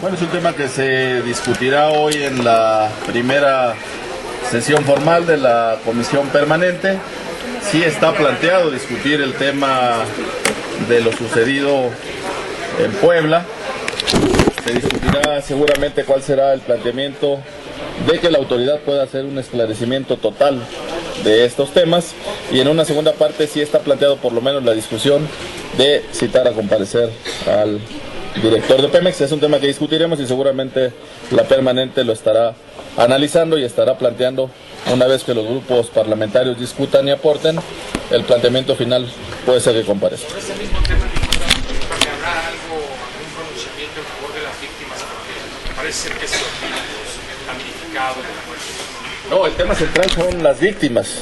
Bueno, es un tema que se discutirá hoy en la primera sesión formal de la comisión permanente. Sí está planteado discutir el tema de lo sucedido en Puebla. Se discutirá seguramente cuál será el planteamiento de que la autoridad pueda hacer un esclarecimiento total de estos temas, y en una segunda parte sí está planteado por lo menos la discusión de citar a comparecer al director de Pemex. Es un tema que discutiremos y seguramente la permanente lo estará analizando y estará planteando, una vez que los grupos parlamentarios discutan y aporten, el planteamiento final puede ser que comparezca. Por ese mismo tema, para que habrá un pronunciamiento en favor de las víctimas, porque parece ser que se olvidan los damnificados de la muerte. No, el tema central son las víctimas.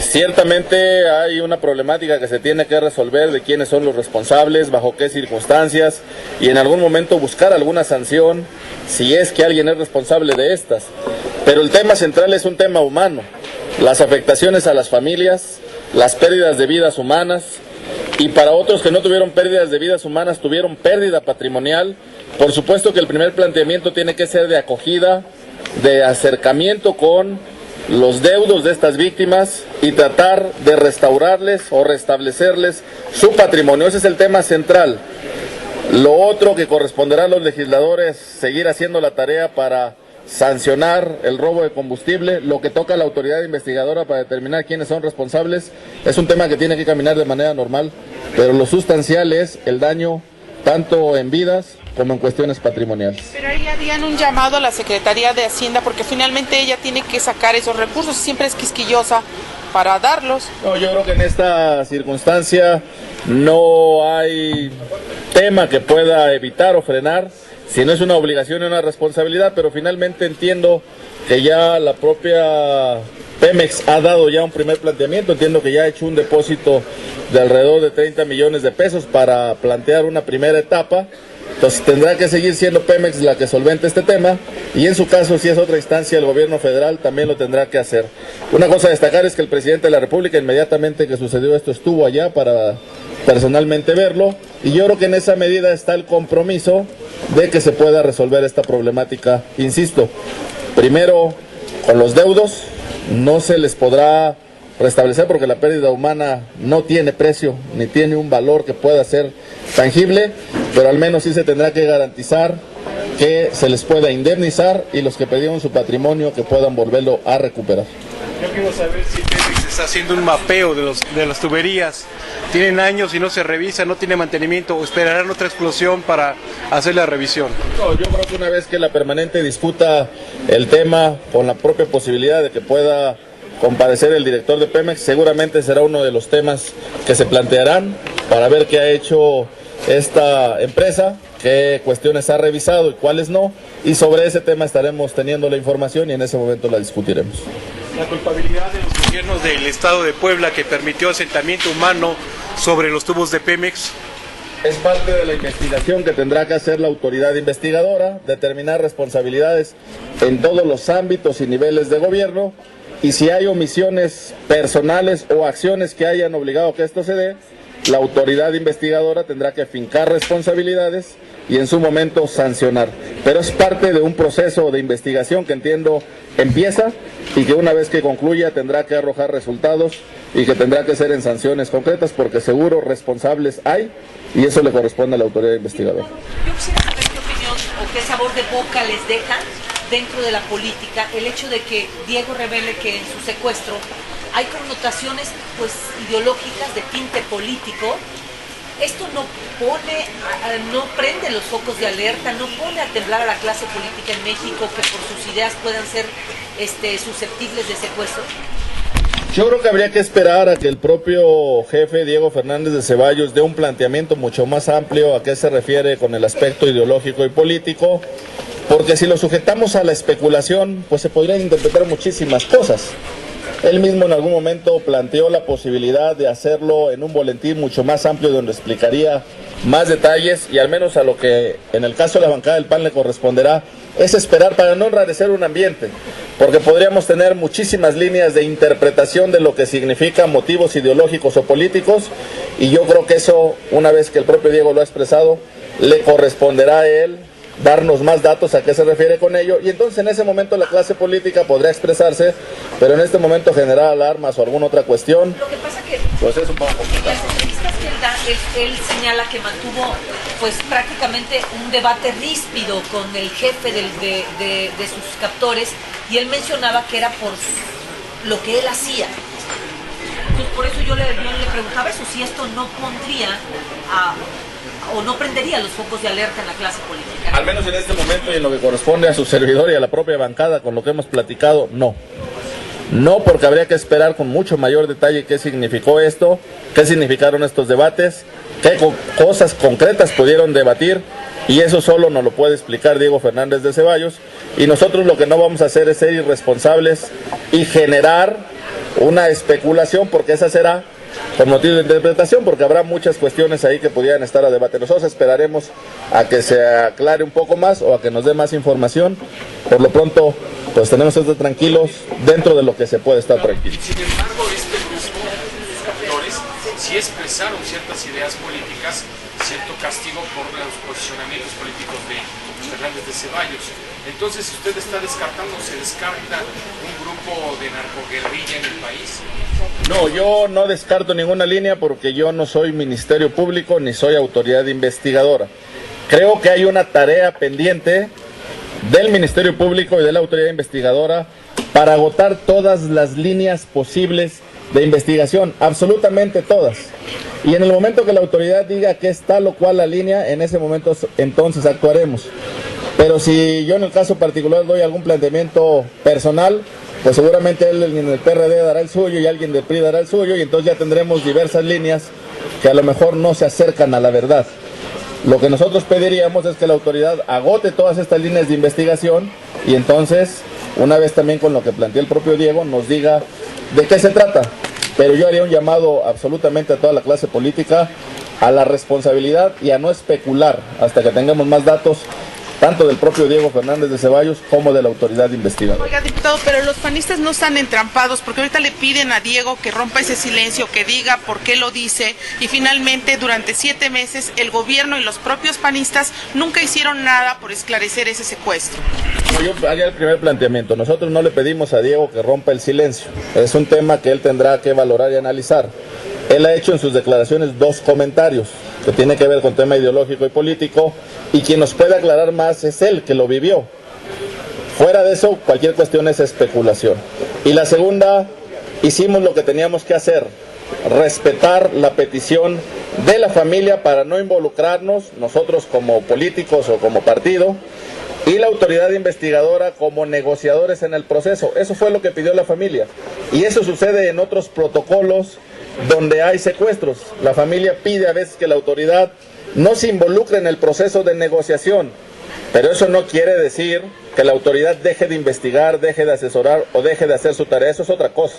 Ciertamente hay una problemática que se tiene que resolver de quiénes son los responsables, bajo qué circunstancias, y en algún momento buscar alguna sanción si es que alguien es responsable de estas. Pero el tema central es un tema humano, las afectaciones a las familias, las pérdidas de vidas humanas, y para otros que no tuvieron pérdidas de vidas humanas, tuvieron pérdida patrimonial. Por supuesto que el primer planteamiento tiene que ser de acogida, de acercamiento con los deudos de estas víctimas y tratar de restaurarles o restablecerles su patrimonio. Ese es el tema central. Lo otro que corresponderá a los legisladores, seguir haciendo la tarea para sancionar el robo de combustible. Lo que toca a la autoridad investigadora para determinar quiénes son responsables es un tema que tiene que caminar de manera normal, pero lo sustancial es el daño tanto en vidas como en cuestiones patrimoniales. Pero ahí harían un llamado a la Secretaría de Hacienda, porque finalmente ella tiene que sacar esos recursos, siempre es quisquillosa para darlos. No, yo creo que en esta circunstancia no hay tema que pueda evitar o frenar, si no es una obligación y una responsabilidad, pero finalmente entiendo que ya la propia Pemex ha dado ya un primer planteamiento. Entiendo que ya ha hecho un depósito de alrededor de 30 millones de pesos para plantear una primera etapa. Entonces tendrá que seguir siendo Pemex la que solvente este tema, y en su caso, si es otra instancia, el gobierno federal también lo tendrá que hacer. Una cosa a destacar es que el presidente de la República, inmediatamente que sucedió esto, estuvo allá para personalmente verlo, y yo creo que en esa medida está el compromiso de que se pueda resolver esta problemática. Insisto, primero con los deudos no se les podrá restablecer porque la pérdida humana no tiene precio ni tiene un valor que pueda ser tangible, pero al menos sí se tendrá que garantizar que se les pueda indemnizar, y los que perdieron su patrimonio que puedan volverlo a recuperar. Yo quiero saber si Pemex está haciendo un mapeo de las tuberías. Tienen años y no se revisa, no tiene mantenimiento, o esperarán otra explosión para hacer la revisión. No, yo creo que una vez que la permanente discuta el tema, con la propia posibilidad de que pueda comparecer el director de Pemex, seguramente será uno de los temas que se plantearán para ver qué ha hecho esta empresa, qué cuestiones ha revisado y cuáles no, y sobre ese tema estaremos teniendo la información y en ese momento la discutiremos. La culpabilidad de los gobiernos del estado de Puebla, que permitió asentamiento humano sobre los tubos de Pemex, es parte de la investigación que tendrá que hacer la autoridad investigadora, determinar responsabilidades en todos los ámbitos y niveles de gobierno, y si hay omisiones personales o acciones que hayan obligado a que esto se dé, la autoridad investigadora tendrá que fincar responsabilidades y en su momento sancionar. Pero es parte de un proceso de investigación que entiendo empieza y que una vez que concluya tendrá que arrojar resultados y que tendrá que ser en sanciones concretas, porque seguro responsables hay, y eso le corresponde a la autoridad investigadora. Yo quisiera saber qué opinión o qué sabor de boca les deja dentro de la política el hecho de que Diego revele que en su secuestro hay connotaciones pues ideológicas de tinte político. Esto no prende los focos de alerta, no pone a temblar a la clase política en México, que por sus ideas puedan ser susceptibles de secuestro. Yo creo que habría que esperar a que el propio jefe Diego Fernández de Ceballos dé un planteamiento mucho más amplio a qué se refiere con el aspecto ideológico y político, porque si lo sujetamos a la especulación, pues se podrían interpretar muchísimas cosas. Él mismo en algún momento planteó la posibilidad de hacerlo en un boletín mucho más amplio donde explicaría más detalles, y al menos a lo que en el caso de la bancada del PAN le corresponderá es esperar para no enrarecer un ambiente, porque podríamos tener muchísimas líneas de interpretación de lo que significan motivos ideológicos o políticos, y yo creo que eso, una vez que el propio Diego lo ha expresado, le corresponderá a él darnos más datos a qué se refiere con ello, y entonces en ese momento la clase política podrá expresarse, pero en este momento generar alarmas o alguna otra cuestión, Lo que pasa que pues es un poco en complicado. las entrevistas que él da, él señala que mantuvo pues prácticamente un debate ríspido con el jefe de sus captores, y él mencionaba que era por lo que él hacía. Entonces por eso yo le preguntaba eso, si esto no pondría o no prendería los focos de alerta en la clase política. Al menos en este momento y en lo que corresponde a su servidor y a la propia bancada, con lo que hemos platicado, no. No, porque habría que esperar con mucho mayor detalle qué significó esto, qué significaron estos debates, qué cosas concretas pudieron debatir, y eso solo nos lo puede explicar Diego Fernández de Ceballos, y nosotros lo que no vamos a hacer es ser irresponsables y generar una especulación, porque esa será por motivo de interpretación, porque habrá muchas cuestiones ahí que pudieran estar a debate. Nosotros esperaremos a que se aclare un poco más o a que nos dé más información. Por lo pronto, pues tenemos que estar tranquilos dentro de lo que se puede estar tranquilo. Sin embargo, este grupo, sus captores, sí expresaron ciertas ideas políticas, cierto castigo por los posicionamientos políticos de Fernández de Ceballos. Entonces, si usted está descartando, ¿se descarta un grupo de narcoguerrilla en el país? No, yo no descarto ninguna línea porque yo no soy Ministerio Público ni soy autoridad investigadora. Creo que hay una tarea pendiente del Ministerio Público y de la autoridad investigadora para agotar todas las líneas posibles de investigación, absolutamente todas. Y en el momento que la autoridad diga que es tal o cual la línea, en ese momento entonces actuaremos. Pero si yo en el caso particular doy algún planteamiento personal, pues seguramente él en el PRD dará el suyo y alguien del PRI dará el suyo, y entonces ya tendremos diversas líneas que a lo mejor no se acercan a la verdad. Lo que nosotros pediríamos es que la autoridad agote todas estas líneas de investigación y entonces, una vez también con lo que plantea el propio Diego, nos diga de qué se trata. Pero yo haría un llamado absolutamente a toda la clase política a la responsabilidad y a no especular hasta que tengamos más datos, tanto del propio Diego Fernández de Ceballos como de la autoridad investigadora. Oiga, diputado, pero los panistas no están entrampados porque ahorita le piden a Diego que rompa ese silencio, que diga por qué lo dice, y finalmente durante 7 meses el gobierno y los propios panistas nunca hicieron nada por esclarecer ese secuestro. Yo haría el primer planteamiento. Nosotros no le pedimos a Diego que rompa el silencio. Es un tema que él tendrá que valorar y analizar. Él ha hecho en sus declaraciones 2 comentarios que tiene que ver con tema ideológico y político, y quien nos puede aclarar más es él, que lo vivió. Fuera de eso, cualquier cuestión es especulación. Y la segunda, hicimos lo que teníamos que hacer, respetar la petición de la familia para no involucrarnos, nosotros como políticos o como partido, y la autoridad investigadora como negociadores en el proceso. Eso fue lo que pidió la familia. Y eso sucede en otros protocolos donde hay secuestros. La familia pide a veces que la autoridad no se involucre en el proceso de negociación, pero eso no quiere decir que la autoridad deje de investigar, deje de asesorar o deje de hacer su tarea. Eso es otra cosa.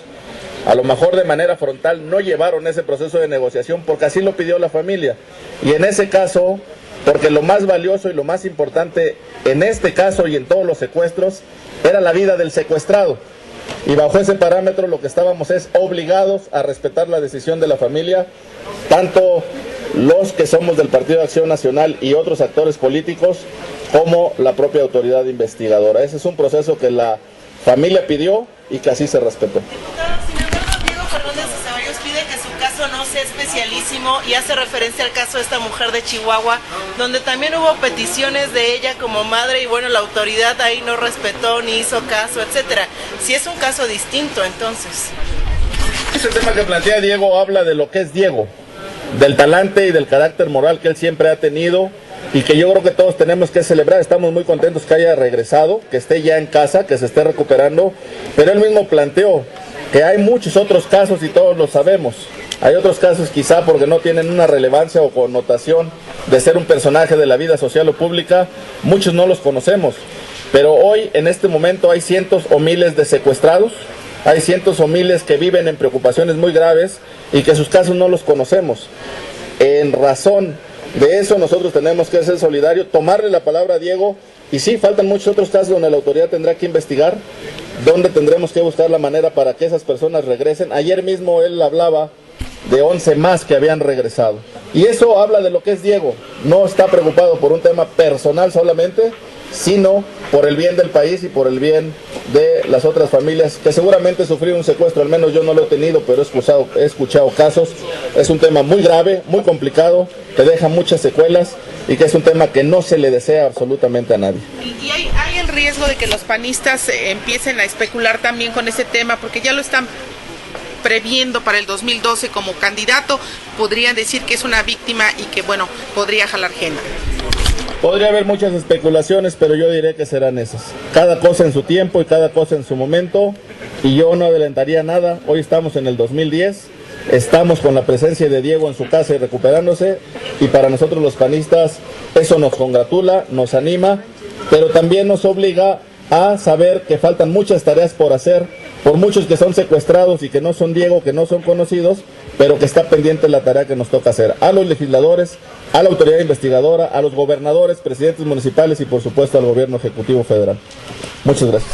A lo mejor de manera frontal no llevaron ese proceso de negociación porque así lo pidió la familia. Y en ese caso, porque lo más valioso y lo más importante en este caso y en todos los secuestros era la vida del secuestrado. Y bajo ese parámetro lo que estábamos es obligados a respetar la decisión de la familia, tanto los que somos del Partido de Acción Nacional y otros actores políticos, como la propia autoridad investigadora. Ese es un proceso que la familia pidió y que así se respetó. Sin embargo, Diego Fernández de Ceballos pide que su caso no sea especialísimo y hace referencia al caso de esta mujer de Chihuahua, donde también hubo peticiones de ella como madre y bueno, la autoridad ahí no respetó ni hizo caso, etcétera. Si es un caso distinto, entonces. Ese tema que plantea Diego habla de lo que es Diego, del talante y del carácter moral que él siempre ha tenido y que yo creo que todos tenemos que celebrar. Estamos muy contentos que haya regresado, que esté ya en casa, que se esté recuperando, pero él mismo planteó que hay muchos otros casos y todos lo sabemos. Hay otros casos quizá porque no tienen una relevancia o connotación de ser un personaje de la vida social o pública, muchos no los conocemos, pero hoy en este momento hay cientos o miles de secuestrados, hay cientos o miles que viven en preocupaciones muy graves y que sus casos no los conocemos. En razón de eso nosotros tenemos que ser solidarios, tomarle la palabra a Diego, y sí, faltan muchos otros casos donde la autoridad tendrá que investigar, donde tendremos que buscar la manera para que esas personas regresen. Ayer mismo él hablaba de 11 más que habían regresado. Y eso habla de lo que es Diego. No está preocupado por un tema personal solamente, sino por el bien del país y por el bien de las otras familias que seguramente sufrieron un secuestro. Al menos yo no lo he tenido, pero he escuchado casos. Es un tema muy grave, muy complicado, que deja muchas secuelas y que es un tema que no se le desea absolutamente a nadie. Y hay el riesgo de que los panistas empiecen a especular también con ese tema, porque ya lo están previendo para el 2012 como candidato. Podrían decir que es una víctima y que, bueno, podría jalar agenda. Podría haber muchas especulaciones, pero yo diré que serán esas. Cada cosa en su tiempo y cada cosa en su momento, y yo no adelantaría nada. Hoy estamos en el 2010, estamos con la presencia de Diego en su casa y recuperándose, y para nosotros los panistas eso nos congratula, nos anima, pero también nos obliga a saber que faltan muchas tareas por hacer, por muchos que son secuestrados y que no son Diego, que no son conocidos, pero que está pendiente la tarea que nos toca hacer. A los legisladores, a la autoridad investigadora, a los gobernadores, presidentes municipales y por supuesto al gobierno ejecutivo federal. Muchas gracias.